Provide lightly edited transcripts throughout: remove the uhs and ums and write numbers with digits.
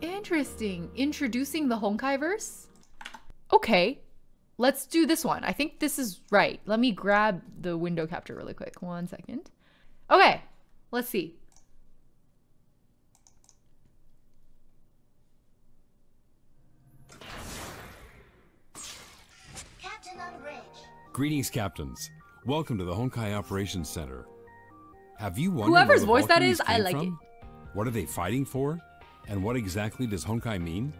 Interesting. Introducing the Honkai-verse? Okay. Let's do this one. I think this is right. Let me grab the window capture really quick. 1 second. Okay. Let's see. Captain on bridge. Greetings, captains. Welcome to the Honkai Operations Center. Have you wondered Whoever's where the voice that Valkyries is, I came like from? What are they fighting for? And what exactly does Honkai mean?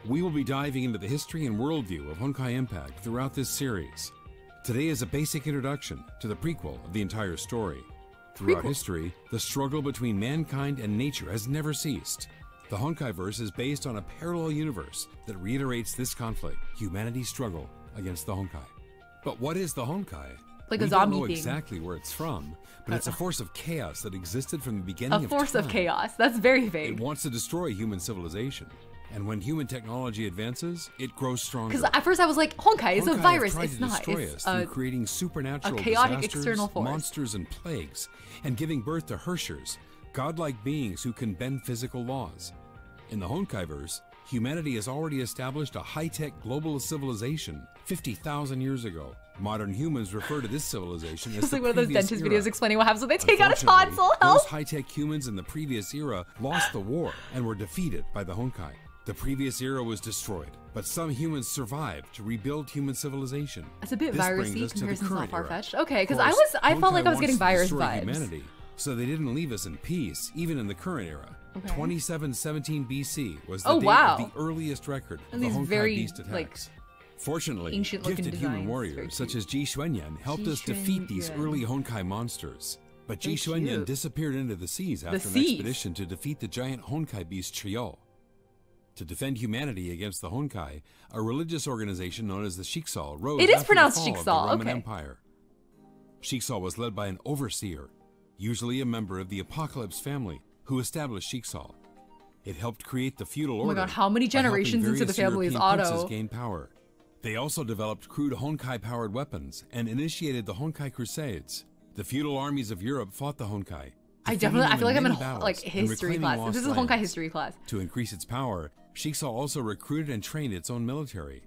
We will be diving into the history and worldview of Honkai Impact throughout this series. Today is a basic introduction to the prequel of the entire story. Throughout history, the struggle between mankind and nature has never ceased. The Honkai-verse is based on a parallel universe that reiterates this conflict, humanity's struggle against the Honkai. But what is the Honkai? Like a We zombie don't know thing. exactly where it's from, but it's a force of chaos that existed from the beginning of time. A force of chaos. That's very It vague. wants to destroy human civilization. And when human technology advances, it grows stronger. Because at first I was like, Honkai is a Honkai virus. have tried It's to not. destroy It's us through creating supernatural chaotic disasters, external force. monsters, and plagues, and giving birth to Hershers, godlike beings who can bend physical laws. In the Honkai-verse, humanity has already established a high-tech global civilization 50,000 years ago. Modern humans refer to this civilization as It's the like one of those previous dentist era. videos explaining what happens when they take out a Unfortunately, tonsil. those Help! high-tech humans in the previous era lost the war and were defeated by the Honkai. The previous era was destroyed, but some humans survived to rebuild human civilization. It's a bit This virusy. brings us to the Comparison's not current era. far-fetched. Okay, because Of course, I felt like I was Honkai getting wants to virus destroy vibes. humanity, so they didn't leave us in peace, even in the current era. Okay. 2717 BC was the Oh, date wow. of the earliest record And of the these Honkai very, beast attacks. like, Fortunately, ancient-looking gifted human designs. Very warriors such cute. as Ji Xuanyan helped us defeat these early Honkai monsters. But Ji Very Xuanyan cute. disappeared into the seas after an seas? expedition to defeat the giant Honkai beast Triol. To defend humanity against the Honkai, a religious organization known as the Shiksal rose It is after pronounced the fall of Shiksal, the Roman okay. Empire. Shiksal was led by an overseer, usually a member of the Apocalypse family, who established Shiksal. It helped create the feudal order. Oh my god, how many by helping generations into the various family is European Otto? princes gain power. They also developed crude Honkai-powered weapons and initiated the Honkai Crusades. The feudal armies of Europe fought the Honkai. I defeating definitely, I them feel like I'm in many battles like and history reclaiming class. lost This is a Honkai lands. history class. To increase its power, Shiksal also recruited and trained its own military.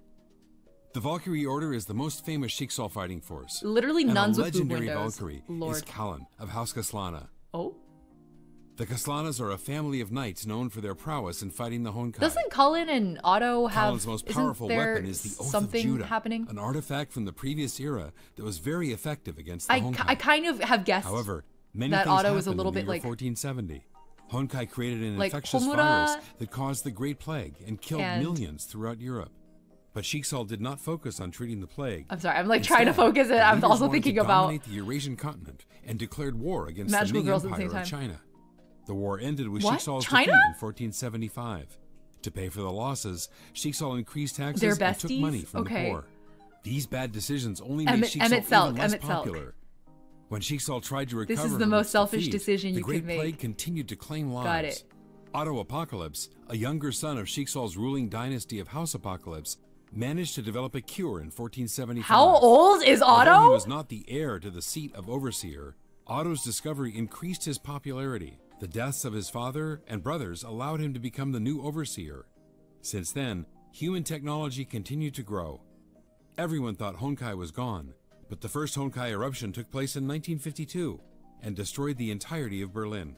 The Valkyrie Order is the most famous Shiksal fighting force. Literally and nuns a with boob legendary windows. Valkyrie Lord. is Kallen of House Kaslana. Oh? The Kaslanas are a family of knights known for their prowess in fighting the Honkai. Doesn't Cullen and Otto have Kallen's most powerful isn't there weapon is the Oath something of Judah, happening? an artifact from the previous era that was very effective against the I Honkai. kind of have guessed. However, many that things Otto is a happened little in the bit year like 1470. Honkai created an like infectious Homura virus that caused the Great Plague and killed and- millions throughout Europe. But Shiksal did not focus on treating the plague. I'm sorry, I'm like trying to Instead, focus it. the I'm leaders also wanted thinking to about dominate the Eurasian continent and declared war against the Magical Ming girls at the Empire same of time. China. The war ended with What? Shiksal's China? defeat in 1475. To pay for the losses, Shiksal increased taxes They're and took besties? money from Okay. the poor. These bad decisions only made Emmett Shiksal Selk, even less Emmett Selk. popular. When Shiksal tried to recover This is the from most its selfish defeat, decision the you Great could make. Plague continued to claim lives. Got it. Otto Apocalypse, a younger son of Shiksal's ruling dynasty of House Apocalypse, managed to develop a cure in 1475. How old is Although he Otto? was not the heir to the seat of Overseer, Otto's discovery increased his popularity. The deaths of his father and brothers allowed him to become the new Overseer. Since then, human technology continued to grow. Everyone thought Honkai was gone, but the first Honkai eruption took place in 1952 and destroyed the entirety of Berlin.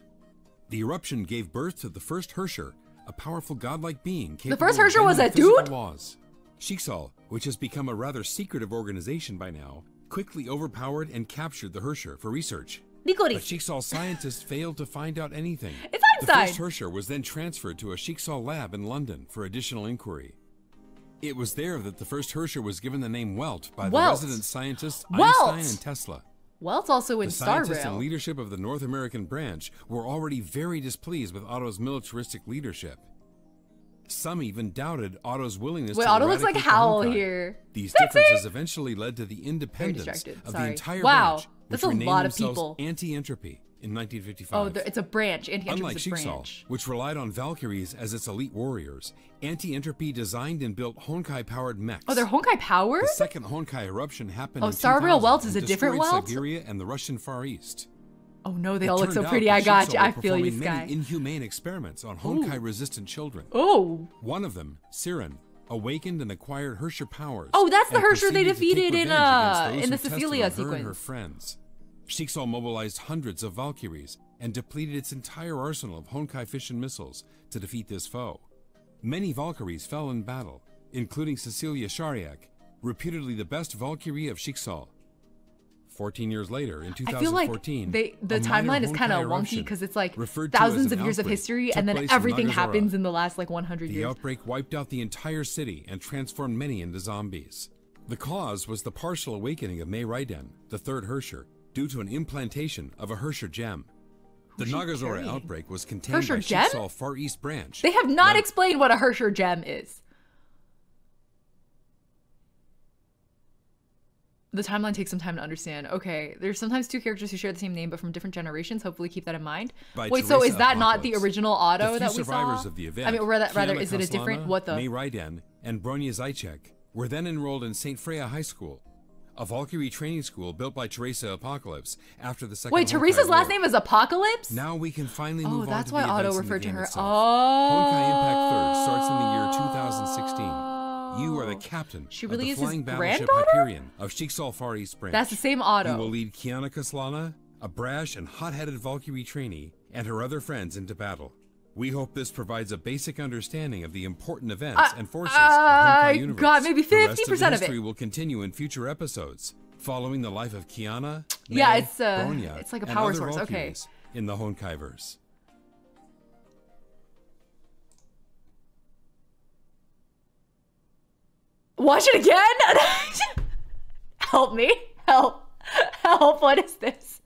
The eruption gave birth to the first Hersher, a powerful godlike being capable first of Hersher was bending a dude? physical laws. Shiksal, which has become a rather secretive organization by now, quickly overpowered and captured the Hersher for research. But Licorice. Shiksal scientists failed to find out anything. It's The Einstein. first Hersher was then transferred to a Shiksal lab in London for additional inquiry. It was there that the first Hersher was given the name Welt by the Welt. resident scientists Welt. Einstein and Tesla. Welt's also in The Star scientists and Rail. leadership of the North American branch were already very displeased with Otto's militaristic leadership. Some even doubted Otto's willingness Wait, to Otto looks like eradicate the Howl Honkai. here. These Sexy. differences eventually led to the independence distracted, of sorry. the entire Wow, branch, that's which a renamed lot of themselves people. Anti-Entropy in 1955. Oh, it's a branch. Unlike Anti-entropy is a Shiksal, branch. which relied on Valkyries as its elite warriors, Anti-Entropy designed and built Honkai-powered mechs. Oh, they're Honkai powered? The second Honkai eruption happened Oh, in Star Rail 2000 Welt is and a different destroyed Welt? Siberia and the Russian Far East. Oh no, they It all look turned so out pretty. that I got Shixo you. were I feel you, performing Sky. many inhumane experiments on Honkai-resistant children. Oh. One of them, Siren, awakened and acquired Hersher powers. Oh, that's the and Hersher they proceeded to take defeated in revenge against those the who Cecilia tested on her and her sequence. friends. Shixo mobilized hundreds of Valkyries and depleted its entire arsenal of Honkai fission missiles to defeat this foe. Many Valkyries fell in battle, including Cecilia Shariak, reputedly the best Valkyrie of Shixo. 14 years later, in 2014, I feel like the timeline is kind of wonky because it's like thousands of years of history and then everything happens in the last like 100 The years. outbreak wiped out the entire city and transformed many into zombies. The cause was the partial awakening of Mei Raiden, the third Hersher, due to an implantation of a Hersher gem. The Nagazora outbreak was contained by Shixo Far East Branch. They have not explained what a Hersher gem is. The timeline takes some time to understand. Okay, there's sometimes two characters who share the same name but from different generations. Hopefully keep that in mind. Wait, so is that not the original auto that we saw? Of the event, I mean, rather, is it a Kiana different, Kaslana, what the? Mei Raiden and Bronya Zajcek were then enrolled in St. Freya High School, a Valkyrie training school built by Teresa Apocalypse after the Second Wait, Honkai Teresa's War. last name is Apocalypse? Now we can finally move on to that's the why events Otto in the referred to game her. itself. Oh. Honkai Impact 3rd starts in the year 2016. You are the captain She of really the is his flying battleship granddaughter? Hyperion of Shixo Far East Branch. That's the same Otto. You will lead Kiana Kaslana, a brash and hot-headed Valkyrie trainee, and her other friends into battle. We hope this provides a basic understanding of the important events and forces of Honkai Universe. God, maybe 50% the rest of of the it. history will continue in future episodes, following the life of Kiana, Yeah, Mei, it's Bronya, like a and power other source. Okay. Valkyries in the Honkai-verse. Watch it again? Help me. Help. Help. What is this?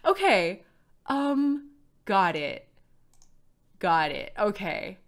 Okay. Got it. Got it. Okay.